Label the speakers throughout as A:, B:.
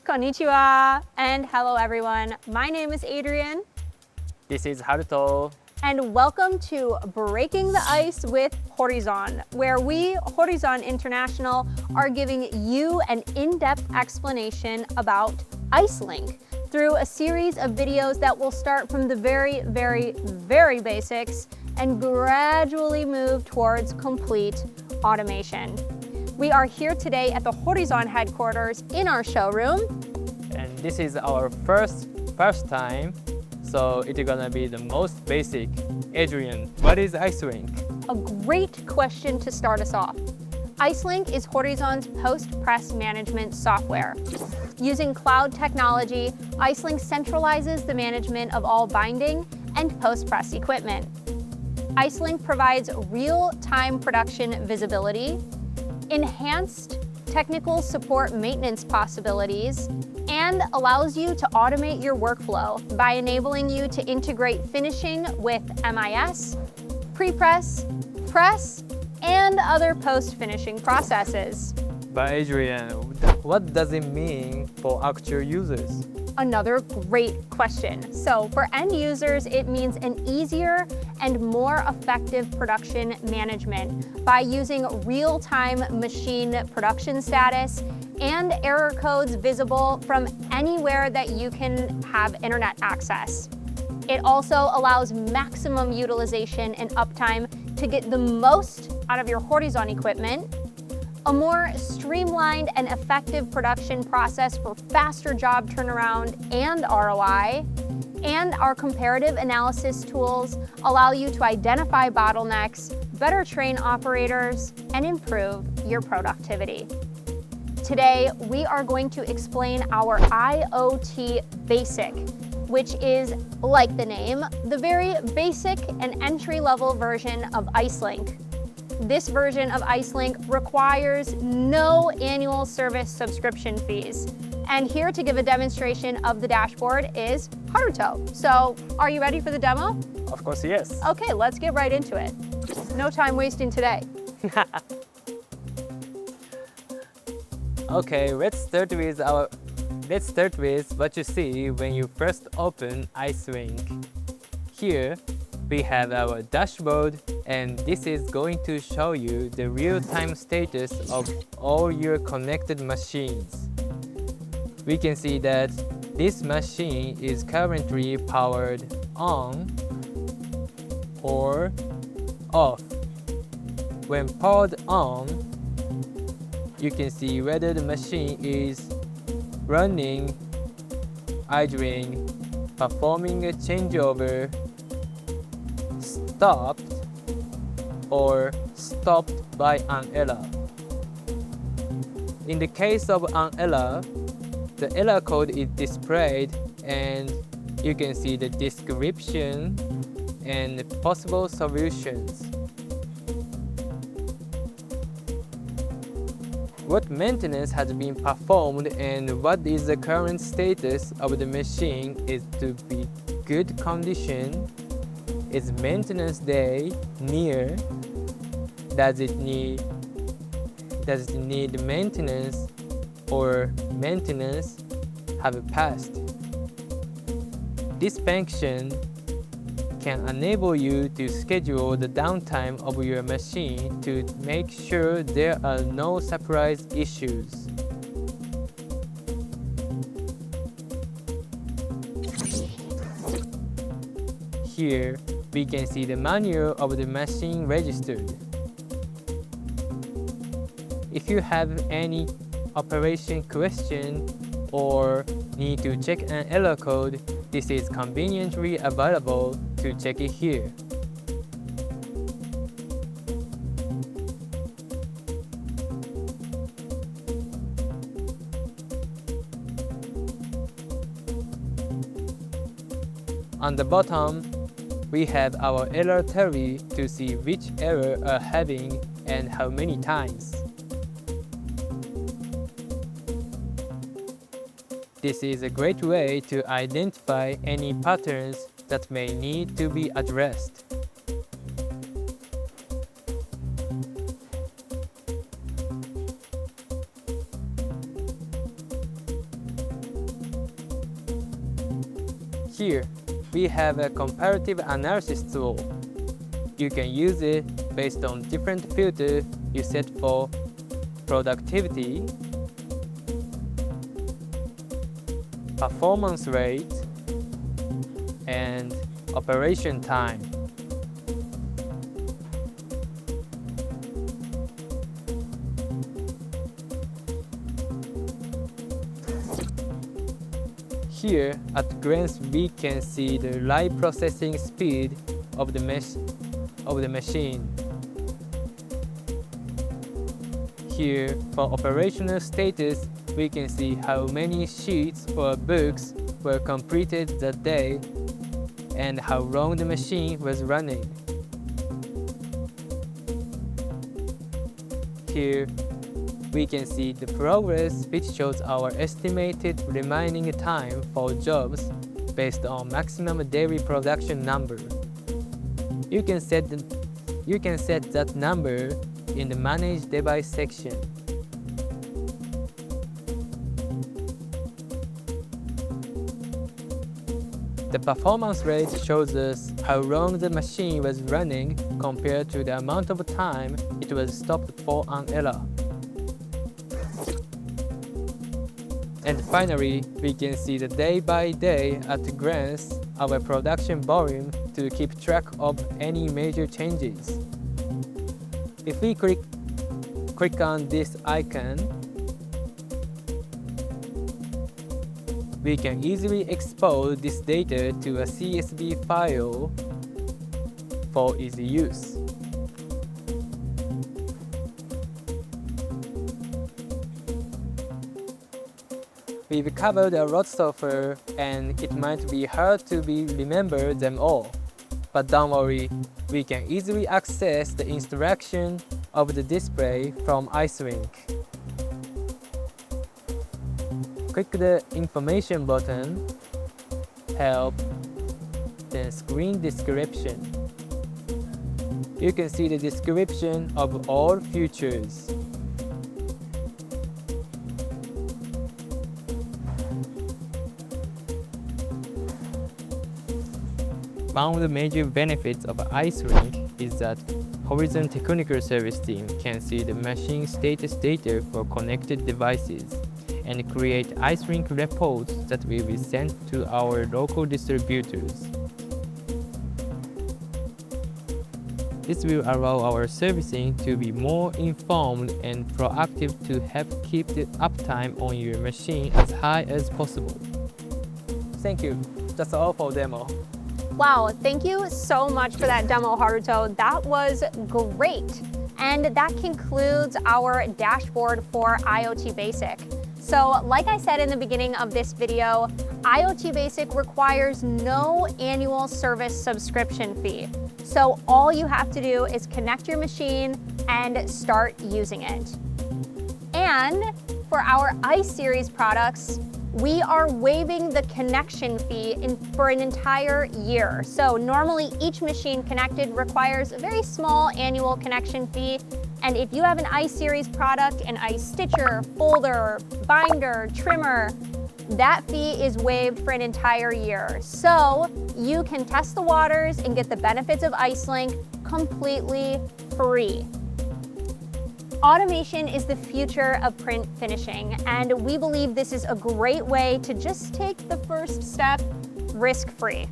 A: Konnichiwa, and hello everyone. My name is Adrian.
B: This is Haruto.
A: And welcome to Breaking the Ice with Horizon, where we, Horizon International, are giving you an in-depth explanation about IceLink through a series of videos that will start from the very basics and gradually move towards complete automation. We are here today at the Horizon headquarters in our showroom.
B: And this is our first time, so it's gonna be the most basic. Adrian, what is IceLink?
A: A great question to start us off. IceLink is Horizon's post-press management software. Using cloud technology, IceLink centralizes the management of all binding and post-press equipment. IceLink provides real-time production visibility, enhanced technical support maintenance possibilities, and allows you to automate your workflow by enabling you to integrate finishing with MIS, pre-press, press, and other post-finishing processes.
B: But Adrian, what does it mean for actual users?
A: Another great question. So for end users, it means an easier and more effective production management by using real-time machine production status and error codes visible from anywhere that you can have internet access. It also allows maximum utilization and uptime to get the most out of your Horizon equipment, a more streamlined and effective production process for faster job turnaround and ROI, and our comparative analysis tools allow you to identify bottlenecks, better train operators, and improve your productivity. Today, we are going to explain our IoT Basic, which is, like the name, the very basic and entry-level version of IceLink. This version of IceLink requires no annual service subscription fees. And here to give a demonstration of the dashboard is Haruto. So, are you ready for the demo?
B: Of course, yes.
A: Okay, let's get right into it. No time wasting today.
B: Okay, let's start with what you see when you first open IceLink. Here, we have our dashboard, and this is going to show you the real-time status of all your connected machines. We can see that this machine is currently powered on or off. When powered on, you can see whether the machine is running, idling, performing a changeover, stopped, or stopped by an error. In the case of an error, the error code is displayed and you can see the description and possible solutions. What maintenance has been performed and what is the current status of the machine is to be good condition. Is maintenance day near? Does it need maintenance or maintenance have passed? This function can enable you to schedule the downtime of your machine to make sure there are no surprise issues. Here, we can see the manual of the machine registered. If you have any operation question or need to check an error code, this is conveniently available to check it here. On the bottom, we have our error tally to see which error are having and how many times. This is a great way to identify any patterns that may need to be addressed. Here, we have a comparative analysis tool. You can use it based on different filters you set for productivity, performance rate, and operation time. Here, at a glance, we can see the live processing speed of the machine. Here, for operational status, we can see how many sheets or books were completed that day and how long the machine was running. Here, we can see the progress, which shows our estimated remaining time for jobs based on maximum daily production number. You can set that number in the Manage Device section. The performance rate shows us how long the machine was running compared to the amount of time it was stopped for an error. And finally, we can see the day by day at a glance our production volume to keep track of any major changes. If we click on this icon, we can easily export this data to a CSV file for easy use. We've covered a lot so far, and it might be hard to remember them all. But don't worry, we can easily access the instruction of the display from IceLink. Click the Information button, Help, then Screen Description. You can see the description of all features. One of the major benefits of IceLink is that Horizon Technical Service team can see the machine status data for connected devices and create IceLink reports that will be sent to our local distributors. This will allow our servicing to be more informed and proactive to help keep the uptime on your machine as high as possible. Thank you. That's all for demo.
A: Wow, thank you so much for that demo, Haruto. That was great. And that concludes our dashboard for IoT Basic. So like I said in the beginning of this video, IoT Basic requires no annual service subscription fee. So all you have to do is connect your machine and start using it. And for our iSeries products, we are waiving the connection fee for an entire year. So normally each machine connected requires a very small annual connection fee. And if you have an iSeries product, an iStitcher, folder, binder, trimmer, that fee is waived for an entire year. So you can test the waters and get the benefits of IceLink completely free. Automation is the future of print finishing, and we believe this is a great way to just take the first step risk-free.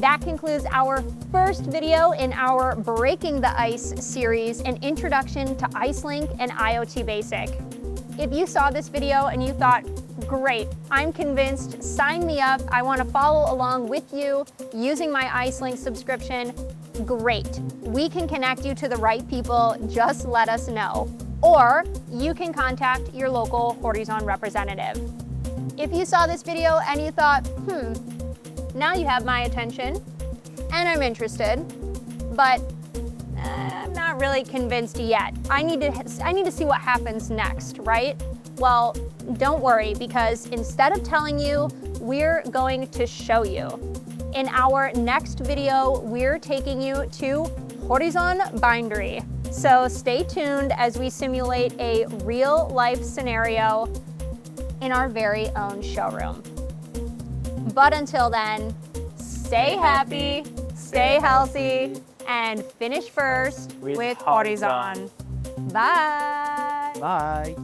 A: That concludes our first video in our Breaking the Ice series, an introduction to IceLink and IoT Basic. If you saw this video and you thought, great, I'm convinced, sign me up, I want to follow along with you using my IceLink subscription, great. We can connect you to the right people, just let us know. Or you can contact your local Horizon representative. If you saw this video and you thought, now you have my attention and I'm interested, but I'm not really convinced yet. I need to see what happens next, right? Well, don't worry, because instead of telling you, we're going to show you. In our next video, we're taking you to Horizon Bindery. So stay tuned as we simulate a real-life scenario in our very own showroom. But until then, stay happy, stay healthy, and finish first
C: With
A: with
C: Horizon.
A: Horizon. Bye.
C: Bye.